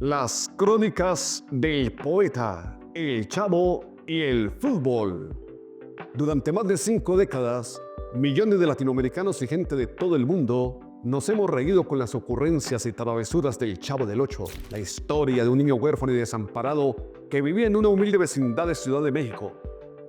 Las crónicas del poeta, el Chavo y el fútbol. Durante más de 5 décadas, millones de latinoamericanos y gente de todo el mundo nos hemos reído con las ocurrencias y travesuras del Chavo del Ocho, la historia de un niño huérfano y desamparado que vivía en una humilde vecindad de Ciudad de México.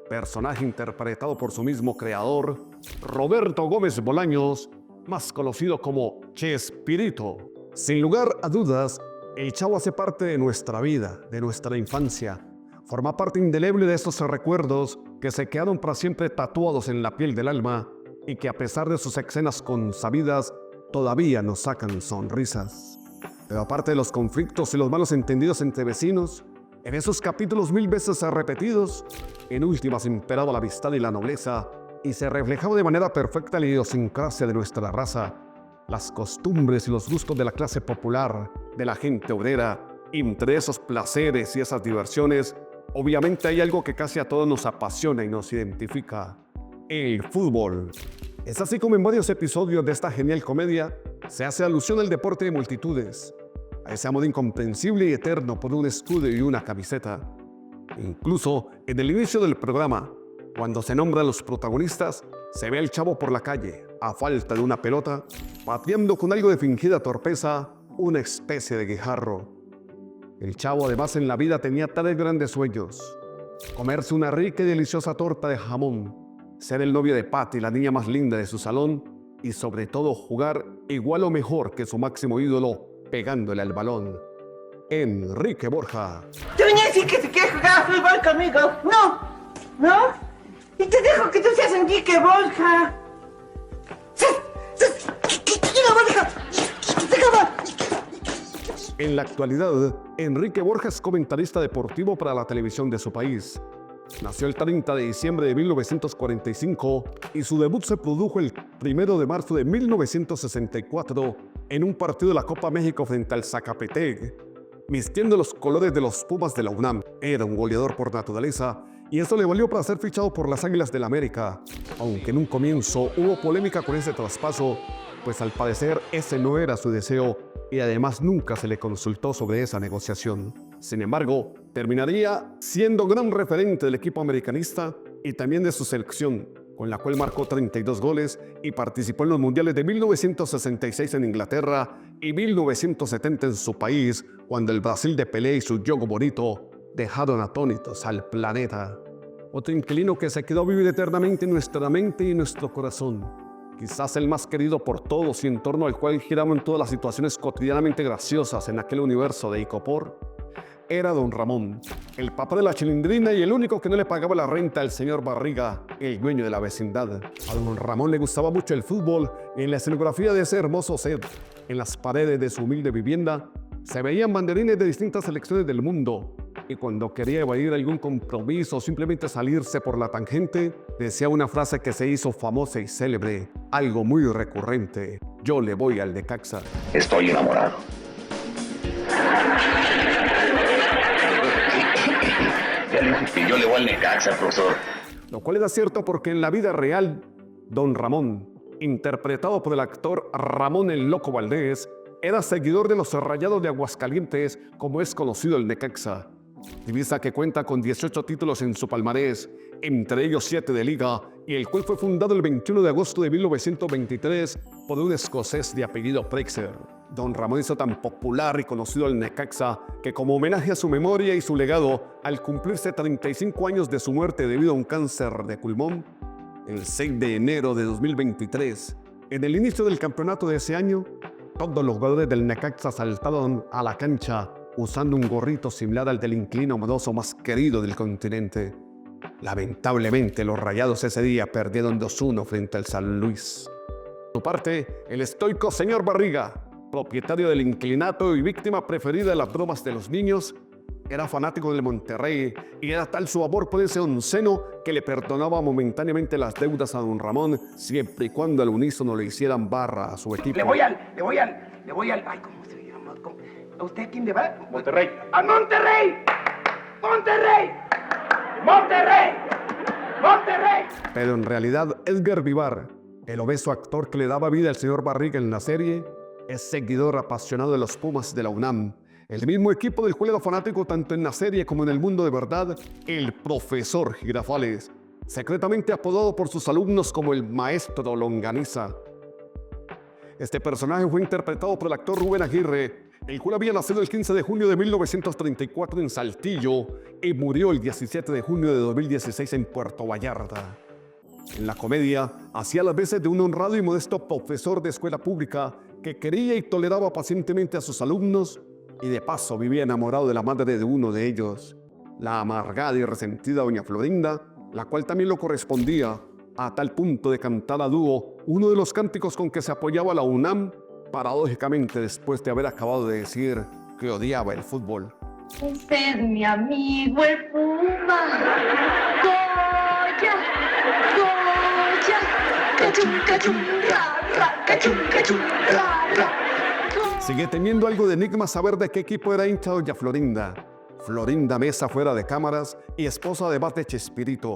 Personaje interpretado por su mismo creador, Roberto Gómez Bolaños, más conocido como Chespirito. Sin lugar a dudas, el Chavo hace parte de nuestra vida, de nuestra infancia. Forma parte indeleble de esos recuerdos que se quedaron para siempre tatuados en la piel del alma y que a pesar de sus escenas consabidas, todavía nos sacan sonrisas. Pero aparte de los conflictos y los malos entendidos entre vecinos, en esos capítulos 1000 veces repetidos, en últimas imperaba la amistad y la nobleza y se reflejaba de manera perfecta la idiosincrasia de nuestra raza, las costumbres y los gustos de la clase popular, de la gente obrera. Entre esos placeres y esas diversiones, obviamente hay algo que casi a todos nos apasiona y nos identifica: el fútbol. Es así como en varios episodios de esta genial comedia se hace alusión al deporte de multitudes, a ese amor incomprensible y eterno por un escudo y una camiseta. Incluso en el inicio del programa, cuando se nombran los protagonistas, se ve al Chavo por la calle, a falta de una pelota, pateando con algo de fingida torpeza una especie de guijarro. El Chavo además en la vida tenía tales grandes sueños: comerse una rica y deliciosa torta de jamón, ser el novio de Patty, la niña más linda de su salón, y sobre todo jugar igual o mejor que su máximo ídolo, pegándole al balón, Enrique Borja. Tú venía a decir que te quieres jugar fútbol conmigo. No. Y te dejo que tú seas Enrique Borja. En la actualidad, Enrique Borja es comentarista deportivo para la televisión de su país. Nació el 30 de diciembre de 1945 y su debut se produjo el 1 de marzo de 1964 en un partido de la Copa México frente al Zacatepec, vistiendo los colores de los Pumas de la UNAM. Era un goleador por naturaleza y eso le valió para ser fichado por las Águilas del América, aunque en un comienzo hubo polémica con ese traspaso, pues al parecer ese no era su deseo y además nunca se le consultó sobre esa negociación. Sin embargo, terminaría siendo gran referente del equipo americanista y también de su selección, con la cual marcó 32 goles y participó en los mundiales de 1966 en Inglaterra y 1970 en su país, cuando el Brasil de Pelé y su juego bonito dejaron atónitos al planeta. Otro inquilino que se quedó a vivir eternamente en nuestra mente y en nuestro corazón, quizás el más querido por todos y en torno al cual giraban todas las situaciones cotidianamente graciosas en aquel universo de Icopor, era Don Ramón, el papá de la Chilindrina y el único que no le pagaba la renta al señor Barriga, el dueño de la vecindad. A Don Ramón le gustaba mucho el fútbol y en la escenografía de ese hermoso set, en las paredes de su humilde vivienda, se veían banderines de distintas selecciones del mundo. Y cuando quería evadir algún compromiso o simplemente salirse por la tangente, decía una frase que se hizo famosa y célebre, algo muy recurrente: yo le voy al Necaxa. Estoy enamorado. Ya le dije que yo le voy al Necaxa, profesor. Lo cual era cierto porque en la vida real, Don Ramón, interpretado por el actor Ramón el Loco Valdés, era seguidor de los Rayados de Aguascalientes, como es conocido el Necaxa. Divisa que cuenta con 18 títulos en su palmarés, entre ellos 7 de liga, y el cual fue fundado el 21 de agosto de 1923 por un escocés de apellido Prexer. Don Ramón hizo tan popular y conocido el Necaxa que, como homenaje a su memoria y su legado, al cumplirse 35 años de su muerte debido a un cáncer de pulmón, el 6 de enero de 2023, en el inicio del campeonato de ese año, todos los jugadores del Necaxa saltaron a la cancha usando un gorrito similar al del inquilino modoso más querido del continente. Lamentablemente, los Rayados ese día perdieron 2-1 frente al San Luis. Por su parte, el estoico señor Barriga, propietario del inquilinato y víctima preferida de las bromas de los niños, era fanático del Monterrey y era tal su amor por ese onceno que le perdonaba momentáneamente las deudas a Don Ramón siempre y cuando al unísono le hicieran barra a su equipo. Le voy al. Ay, ¿cómo se llama? ¿A usted quién le va? Monterrey. ¡A Monterrey! Pero en realidad, Edgar Vivar, el obeso actor que le daba vida al señor Barriga en la serie, es seguidor apasionado de los Pumas de la UNAM El mismo equipo del cual era fanático tanto en la serie como en el mundo de verdad, el profesor Girafales, secretamente apodado por sus alumnos como el maestro Longaniza. Este personaje fue interpretado por el actor Rubén Aguirre, el cual había nacido el 15 de junio de 1934 en Saltillo y murió el 17 de junio de 2016 en Puerto Vallarta. En la comedia, hacía las veces de un honrado y modesto profesor de escuela pública que quería y toleraba pacientemente a sus alumnos y de paso vivía enamorado de la madre de uno de ellos, la amargada y resentida doña Florinda, la cual también lo correspondía, a tal punto de cantar a dúo uno de los cánticos con que se apoyaba la UNAM, paradójicamente después de haber acabado de decir que odiaba el fútbol. Este es mi amigo el Puma. Goya, Goya, cachum, cachum, ra, ra, cachum, cachum, ra, ra. Sigue teniendo algo de enigma saber de qué equipo era hincha doña Florinda. Florinda Mesa fuera de cámaras y esposa de Bate Chespirito.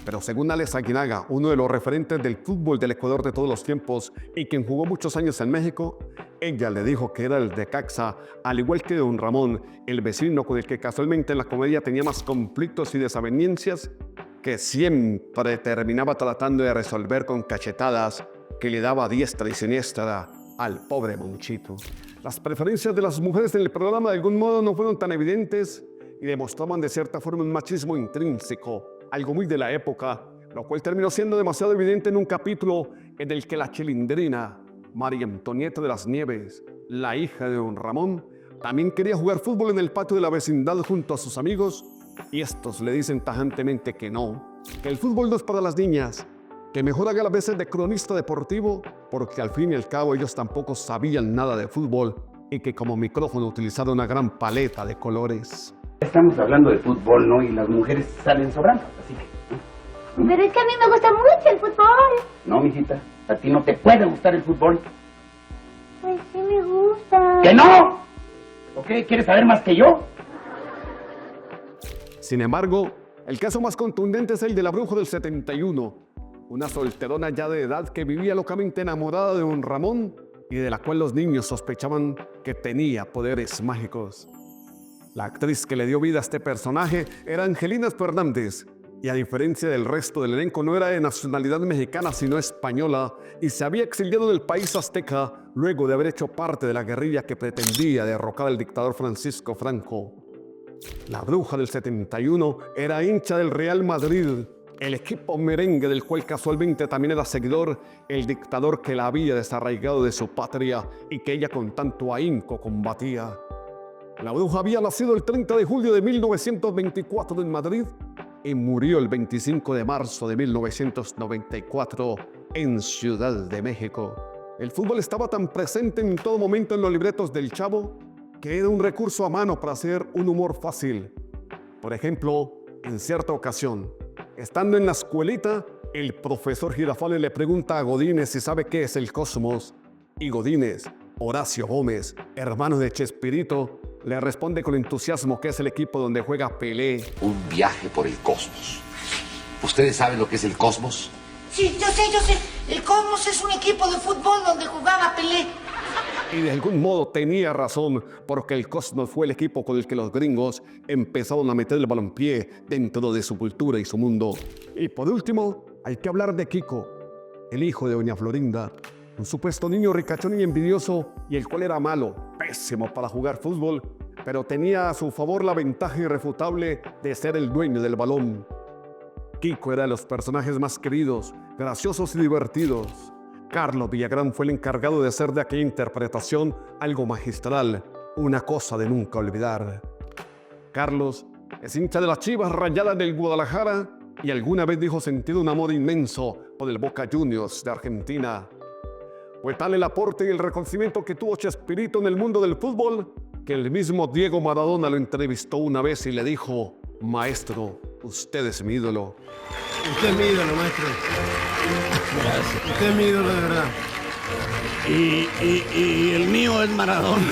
Pero según Alex Aguinaga, uno de los referentes del fútbol del Ecuador de todos los tiempos y quien jugó muchos años en México, ella le dijo que era el de Caxa, al igual que don Ramón, el vecino con el que casualmente en la comedia tenía más conflictos y desavenencias, que siempre terminaba tratando de resolver con cachetadas que le daba a diestra y siniestra al pobre Monchito. Las preferencias de las mujeres en el programa de algún modo no fueron tan evidentes y demostraban de cierta forma un machismo intrínseco, algo muy de la época, lo cual terminó siendo demasiado evidente en un capítulo en el que la chilindrina, María Antonieta de las Nieves, la hija de don Ramón, también quería jugar fútbol en el patio de la vecindad junto a sus amigos y estos le dicen tajantemente que no, que el fútbol no es para las niñas, que mejor haga las veces de cronista deportivo porque al fin y al cabo ellos tampoco sabían nada de fútbol y que como micrófono utilizaron una gran paleta de colores. Estamos hablando de fútbol, ¿no? Y las mujeres salen sobrando, así que... Pero es que a mí me gusta mucho el fútbol. No, mijita, a ti no te puede gustar el fútbol. Pues sí me gusta. ¡Que no! ¿Ok? ¿Quieres saber más que yo? Sin embargo, el caso más contundente es el de la bruja del 71, una solterona ya de edad que vivía locamente enamorada de don Ramón y de la cual los niños sospechaban que tenía poderes mágicos. La actriz que le dio vida a este personaje era Angelina Fernández, y a diferencia del resto del elenco no era de nacionalidad mexicana sino española y se había exiliado del país azteca luego de haber hecho parte de la guerrilla que pretendía derrocar al dictador Francisco Franco. La bruja del 71 era hincha del Real Madrid, el equipo merengue del cual casualmente también era seguidor el dictador que la había desarraigado de su patria y que ella con tanto ahínco combatía. La bruja había nacido el 30 de julio de 1924 en Madrid y murió el 25 de marzo de 1994 en Ciudad de México. El fútbol estaba tan presente en todo momento en los libretos del Chavo que era un recurso a mano para hacer un humor fácil. Por ejemplo, en cierta ocasión, estando en la escuelita, el profesor Girafales le pregunta a Godínez si sabe qué es el cosmos y Godínez, Horacio Gómez, hermano de Chespirito, le responde con entusiasmo que es el equipo donde juega Pelé. Un viaje por el cosmos. ¿Ustedes saben lo que es el cosmos? Sí, yo sé. El Cosmos es un equipo de fútbol donde jugaba Pelé. Y de algún modo tenía razón, porque el Cosmos fue el equipo con el que los gringos empezaron a meter el balompié dentro de su cultura y su mundo. Y por último, hay que hablar de Kiko, el hijo de doña Florinda, un supuesto niño ricachón y envidioso, y el cual era malo, pésimo para jugar fútbol, pero tenía a su favor la ventaja irrefutable de ser el dueño del balón. Kiko era de los personajes más queridos, graciosos y divertidos. Carlos Villagrán fue el encargado de hacer de aquella interpretación algo magistral, una cosa de nunca olvidar. Carlos es hincha de las Chivas Rayadas del Guadalajara y alguna vez dijo sentir un amor inmenso por el Boca Juniors de Argentina. Fue tal el aporte y el reconocimiento que tuvo Chespirito en el mundo del fútbol que el mismo Diego Maradona lo entrevistó una vez y le dijo: maestro, usted es mi ídolo. Usted es mi ídolo, maestro. Gracias. Usted es mi ídolo de verdad. Y el mío es Maradona.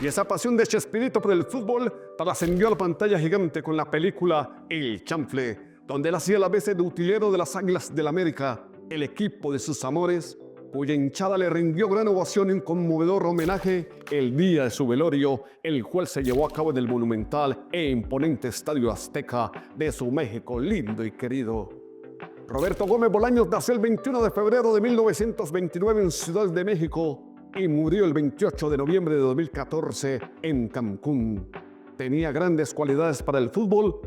Y esa pasión de Chespirito por el fútbol trascendió a la pantalla gigante con la película El Chanfle, donde él hacía las veces de utilero de las Águilas del América, el equipo de sus amores, cuya hinchada le rindió gran ovación y un conmovedor homenaje el día de su velorio, el cual se llevó a cabo en el monumental e imponente Estadio Azteca de su México lindo y querido. Roberto Gómez Bolaños nació el 21 de febrero de 1929 en Ciudad de México y murió el 28 de noviembre de 2014 en Cancún. Tenía grandes cualidades para el fútbol,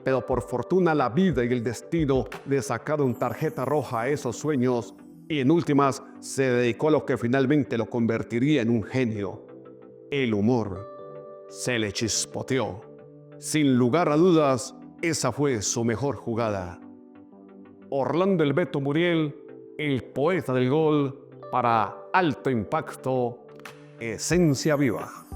pero por fortuna la vida y el destino le sacaron tarjeta roja a esos sueños y en últimas se dedicó a lo que finalmente lo convertiría en un genio. El humor. Se le chispoteó. Sin lugar a dudas, esa fue su mejor jugada. Orlando El Beto Muriel, el poeta del gol, para Alto Impacto, Esencia Viva.